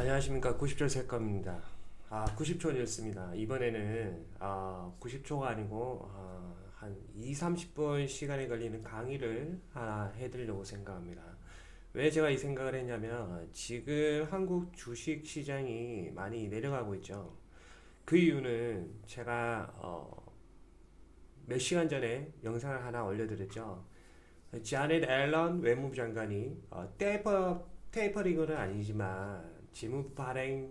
안녕하십니까. 90초 셀카입니다. 90초 뉴스입니다. 이번에는 90초가 아니고 한 2, 30분 시간이 걸리는 강의를 하나 해드리려고 생각합니다. 왜 제가 이 생각을 했냐면 지금 한국 주식 시장이 많이 내려가고 있죠. 그 이유는 제가 몇 시간 전에 영상을 하나 올려드렸죠. 자넷 앨런 외무부 장관이 테이퍼링은 아니지만 재무 발행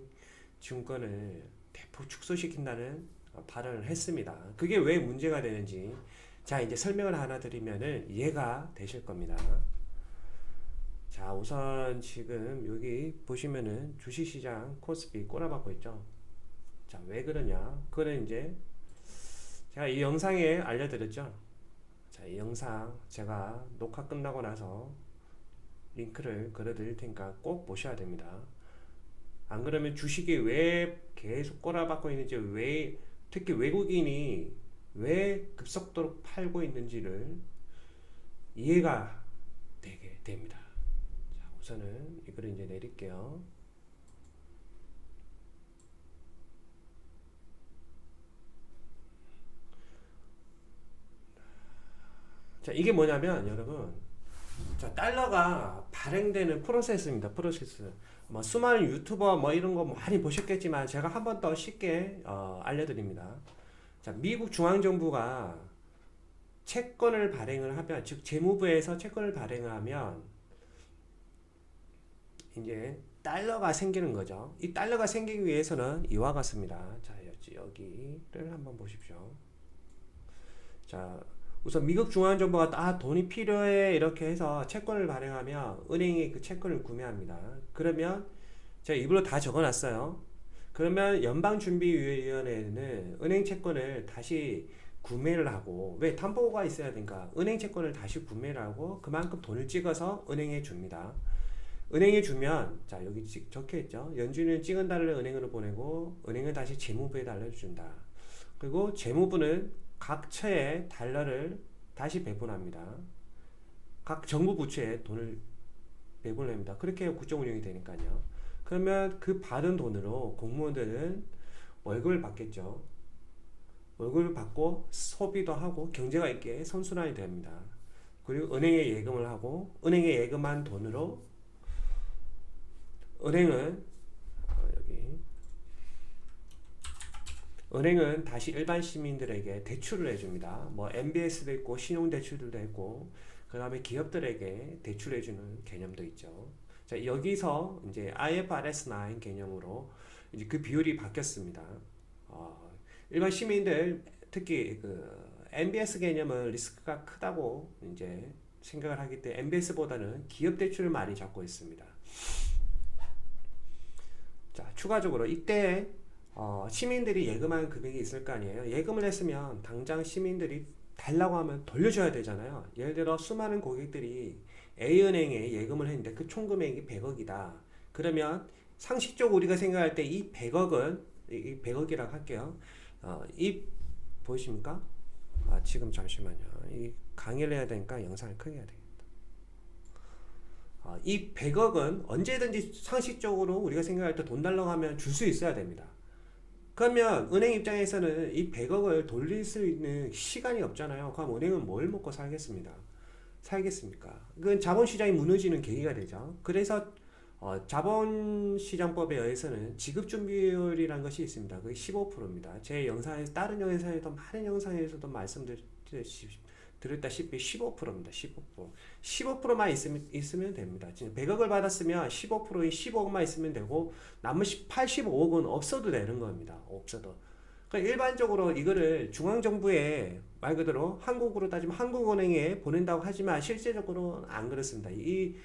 증권을 대폭 축소시킨다는 발언을 했습니다. 그게 왜 문제가 되는지 자 이제 설명을 하나 드리면은 이해가 되실 겁니다. 자 우선 지금 여기 보시면은 주식시장 코스피 꼬라박고 있죠. 자 왜 그러냐? 그거는 이제 제가 이 영상에 알려드렸죠. 자, 이 영상 제가 녹화 끝나고 나서 링크를 걸어드릴 테니까 꼭 보셔야 됩니다. 안 그러면 주식이 왜 계속 꼬라박고 있는지, 왜 특히 외국인이 왜 급속도로 팔고 있는지를 이해가 되게 됩니다. 자, 우선은 이거를 이제 내릴게요. 자, 이게 뭐냐면 여러분, 자, 달러가 발행되는 프로세스입니다. 프로세스. 뭐 수많은 유튜버 뭐 이런 거 많이 보셨겠지만 제가 한 번 더 쉽게 알려드립니다. 자, 미국 중앙정부가 채권을 발행을 하면, 즉 재무부에서 채권을 발행을 하면 이제 달러가 생기는 거죠. 이 달러가 생기기 위해서는 이와 같습니다. 자, 여기를 한번 보십시오. 자, 우선 미국 중앙정부가 돈이 필요해 이렇게 해서 채권을 발행하면 은행이 그 채권을 구매합니다. 그러면 제가 입으로 다 적어놨어요. 그러면 연방준비위원회는 은행 채권을 다시 구매를 하고, 왜 담보가 있어야 되니까 은행 채권을 다시 구매를 하고 그만큼 돈을 찍어서 은행에 줍니다. 은행에 주면 자 여기 적혀있죠. 연준은 찍은 달러를 은행으로 보내고 은행은 다시 재무부에 달러를 준다. 그리고 재무부는 각 처에 달러를 다시 배분합니다. 각 정부 부처에 돈을 배분을 합니다. 그렇게 국정 운영이 되니까요. 그러면 그 받은 돈으로 공무원들은 월급을 받겠죠. 월급을 받고 소비도 하고 경제가 있게 선순환이 됩니다. 그리고 은행에 예금을 하고 은행에 예금한 돈으로 은행은 여기 은행은 다시 일반 시민들에게 대출을 해줍니다. 뭐 MBS도 있고 신용대출들도 있고 그 다음에 기업들에게 대출해주는 개념도 있죠. 자 여기서 이제 IFRS 9 개념으로 이제 그 비율이 바뀌었습니다. 일반 시민들 특히 그 MBS 개념은 리스크가 크다고 이제 생각을 하기 때문에 MBS보다는 기업 대출을 많이 잡고 있습니다. 자 추가적으로 이때 시민들이 예금한 금액이 있을 거 아니에요. 예금을 했으면 당장 시민들이 달라고 하면 돌려줘야 되잖아요. 예를 들어 수많은 고객들이 A은행에 예금을 했는데 그 총 금액이 100억이다. 그러면 상식적으로 우리가 생각할 때 이 100억은 이 100억이라고 할게요. 이 보이십니까? 지금 잠시만요. 이 강의를 해야 되니까 영상을 크게 해야 되겠다. 이 100억은 언제든지 상식적으로 우리가 생각할 때 돈 달라고 하면 줄 수 있어야 됩니다. 그러면 은행 입장에서는 이 100억을 돌릴 수 있는 시간이 없잖아요. 그럼 은행은 뭘 먹고 살겠습니까? 그건 자본시장이 무너지는 계기가 되죠. 그래서 자본시장법에 의해서는 지급준비율이라는 것이 있습니다. 그게 15%입니다. 제 영상에서 다른 영상에도 많은 영상에서도 말씀드렸다시피 15%입니다. 15%. 15%만 있으면 됩니다. 지금 100억을 받았으면 15%인 15억만 있으면 되고 나머지 85억은 없어도 되는 겁니다. 없어도. 그러니까 일반적으로 이거를 중앙정부에 말 그대로 한국으로 따지면 한국은행에 보낸다고 하지만 실제적으로는 안 그렇습니다. 이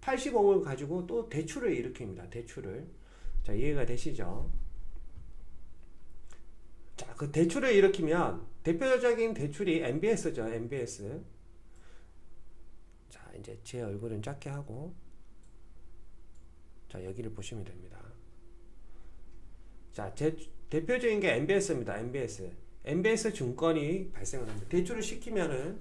85억을 가지고 또 대출을 일으킵니다. 대출을. 자, 이해가 되시죠? 자, 그 대출을 일으키면 대표적인 대출이 MBS죠. MBS. 자, 이제 제 얼굴은 작게 하고 자, 여기를 보시면 됩니다. 자, 대표적인 게 MBS입니다. MBS. MBS 증권이 발생을 합니다. 대출을 시키면은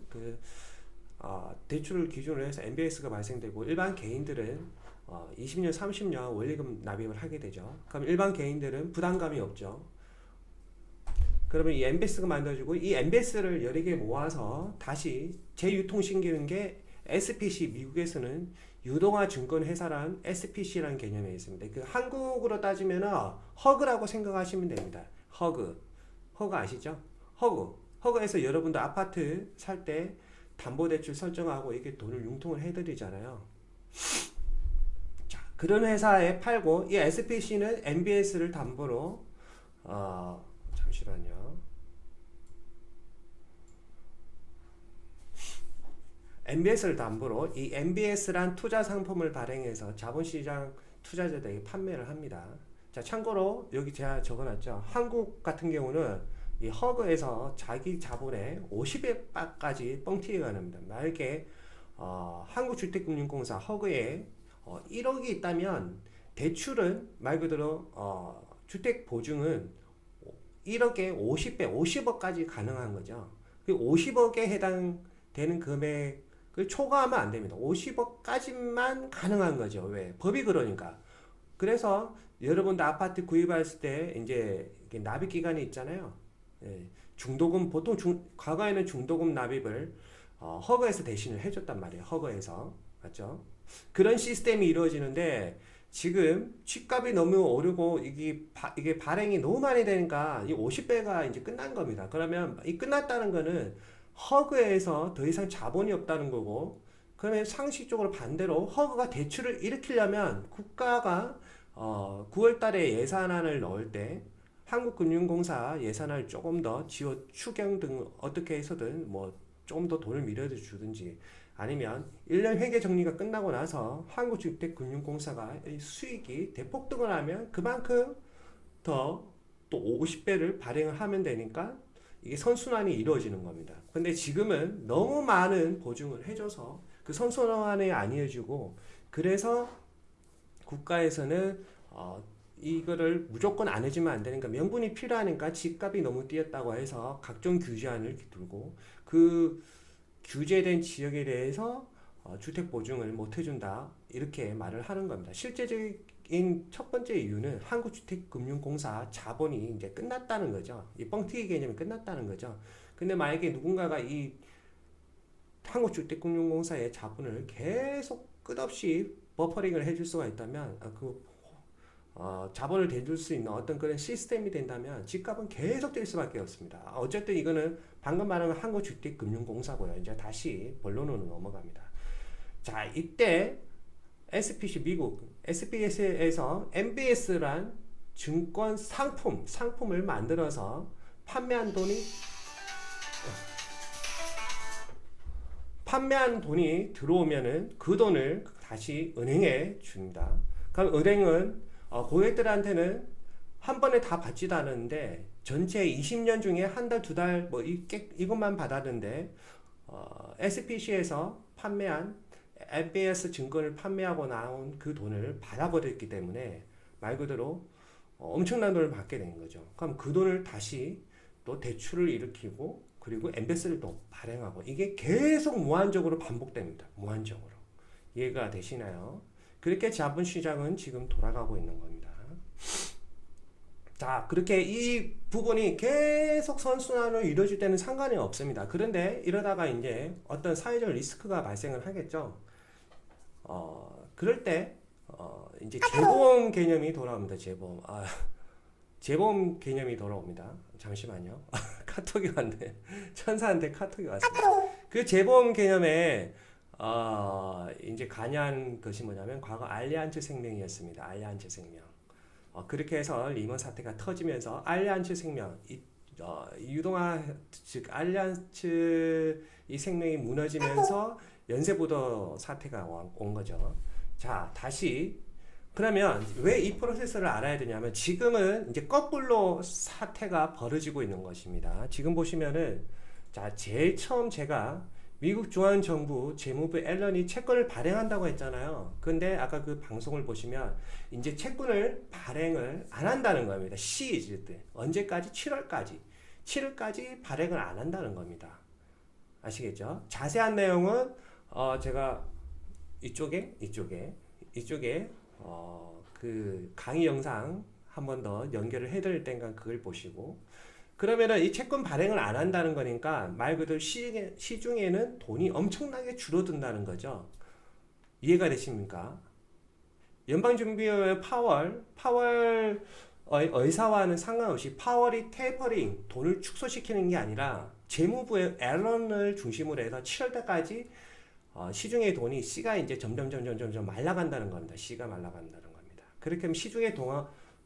대출을 기준으로 해서 MBS가 발생되고 일반 개인들은 20년, 30년 원리금 납입을 하게 되죠. 그럼 일반 개인들은 부담감이 없죠. 그러면 이 MBS가 만들어지고 이 MBS를 여러 개 모아서 다시 재유통시키는 게 SPC, 미국에서는 유동화 증권 회사란 SPC라는 개념이 있습니다. 그 한국으로 따지면은 허그라고 생각하시면 됩니다. 허그 아시죠? 허그에서 여러분도 아파트 살 때 담보대출 설정하고 이게 돈을 융통을 해드리잖아요. 자, 그런 회사에 팔고 이 SPC는 MBS를 담보로 잠시만요. MBS를 담보로 이 MBS란 투자 상품을 발행해서 자본시장 투자자들에게 판매를 합니다. 자, 참고로 여기 제가 적어놨죠. 한국 같은 경우는 이 허그에서 자기 자본의 50배까지 뻥튀기가 납니다. 만약에 한국주택금융공사 허그에 1억이 있다면 대출은 말 그대로 주택 보증은 1억에 50배, 50억까지 가능한 거죠. 그 50억에 해당되는 금액을 초과하면 안 됩니다. 50억까지만 가능한 거죠. 왜? 법이 그러니까. 그래서 여러분도 아파트 구입했을 때 이제 납입 기간이 있잖아요. 예, 중도금 보통 과거에는 중도금 납입을 허그에서 대신을 해줬단 말이에요. 허그에서 맞죠? 그런 시스템이 이루어지는데 지금 집값이 너무 오르고 이게 발행이 너무 많이 되니까 이 50배가 이제 끝난 겁니다. 그러면 이 끝났다는 거는 허그에서 더 이상 자본이 없다는 거고, 그러면 상식적으로 반대로 허그가 대출을 일으키려면 국가가 9월 달에 예산안을 넣을 때 한국금융공사 예산을 조금 더 지원 추경 등 어떻게 해서든 뭐 조금 더 돈을 밀어주든지 아니면 1년 회계 정리가 끝나고 나서 한국주택금융공사가 수익이 대폭등을 하면 그만큼 더 또 50배를 발행을 하면 되니까 이게 선순환이 이루어지는 겁니다. 근데 지금은 너무 많은 보증을 해줘서 그 선순환이 안 이어지고, 그래서 국가에서는 이거를 무조건 안 해주면 안 되니까 명분이 필요하니까 집값이 너무 뛰었다고 해서 각종 규제안을 두고 그 규제된 지역에 대해서 주택 보증을 못 해준다 이렇게 말을 하는 겁니다. 실제적인 첫 번째 이유는 한국주택금융공사 자본이 이제 끝났다는 거죠. 이 뻥튀기 개념이 끝났다는 거죠. 근데 만약에 누군가가 이 한국주택금융공사의 자본을 계속 끝없이 버퍼링을 해줄 수가 있다면 자본을 대줄 수 있는 어떤 그런 시스템이 된다면 집값은 계속 뛸 수밖에 없습니다. 어쨌든 이거는 방금 말한 한국주택금융공사고요. 이제 다시 본론으로 넘어갑니다. 자, 이때 SPC 미국 SPS에서 MBS란 증권 상품을 만들어서 판매한 돈이 들어오면은 그 돈을 다시 은행에 줍니다. 그럼 은행은 고객들한테는 한 번에 다 받지도 않았는데 전체 20년 중에 한 달, 두 달 뭐 이것만 받았는데 SPC에서 판매한 MBS 증권을 판매하고 나온 그 돈을 받아버렸기 때문에 말 그대로 엄청난 돈을 받게 된 거죠. 그럼 그 돈을 다시 또 대출을 일으키고 그리고 MBS를 또 발행하고 이게 계속 무한적으로 반복됩니다. 무한적으로. 이해가 되시나요? 그렇게 자본시장은 지금 돌아가고 있는 겁니다. 자, 그렇게 이 부분이 계속 선순환으로 이루어질 때는 상관이 없습니다. 그런데 이러다가 이제 어떤 사회적 리스크가 발생을 하겠죠. 그럴 때 이제 재보험 개념이 돌아옵니다. 재보험 개념이 돌아옵니다. 잠시만요. 카톡이 왔네. 천사한테 카톡이 왔습니다. 그 재보험 개념에 이제 관여한 것이 뭐냐면 과거 알리안츠 생명이었습니다. 알리안츠 생명. 그렇게 해서 리먼 사태가 터지면서 알리안츠 생명, 유동화 즉 알리안츠 이 생명이 무너지면서 연쇄부도 사태가 온 거죠. 자, 다시 그러면 왜 이 프로세스를 알아야 되냐면 지금은 이제 거꾸로 사태가 벌어지고 있는 것입니다. 지금 보시면은 자, 제일 처음 제가 미국 중앙정부 재무부 앨런이 채권을 발행한다고 했잖아요. 근데 아까 그 방송을 보시면 이제 채권을 발행을 안 한다는 겁니다. 시즈 때 언제까지? 7월까지 발행을 안 한다는 겁니다. 아시겠죠? 자세한 내용은 제가 이쪽에 이쪽에 그 강의 영상 한 번 더 연결을 해드릴 땐가 그걸 보시고, 그러면은 이 채권 발행을 안 한다는 거니까 말 그대로 시중에는 돈이 엄청나게 줄어든다는 거죠. 이해가 되십니까? 연방준비회 파월 의사와는 상관없이 파월이 테이퍼링, 돈을 축소시키는 게 아니라 재무부의 앨런을 중심으로 해서 7월 달까지 시중의 돈이 C가 이제 점점 말라간다는 겁니다. C가 말라간다는 겁니다. 그렇게 하면 시중의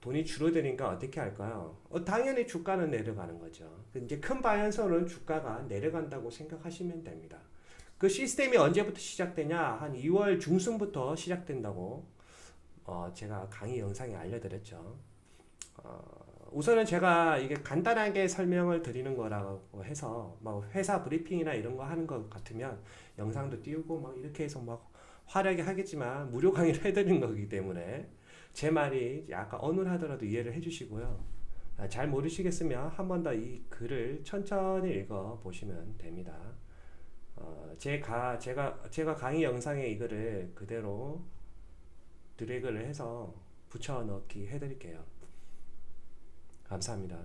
돈이 줄어드니까 어떻게 할까요? 당연히 주가는 내려가는 거죠. 이제 큰 방향성으로는 주가가 내려간다고 생각하시면 됩니다. 그 시스템이 언제부터 시작되냐? 한 2월 중순부터 시작된다고 제가 강의 영상에 알려드렸죠. 우선은 제가 이게 간단하게 설명을 드리는 거라고 해서 막 회사 브리핑이나 이런 거 하는 것 같으면 영상도 띄우고 막 이렇게 해서 막 화려하게 하겠지만 무료 강의를 해드리는 거기 때문에 제 말이 약간 어눌하더라도 이해를 해주시고요. 잘 모르시겠으면 한 번 더 이 글을 천천히 읽어 보시면 됩니다. 제가 강의 영상에 이거를 그대로 드래그를 해서 붙여 넣기 해드릴게요. 감사합니다.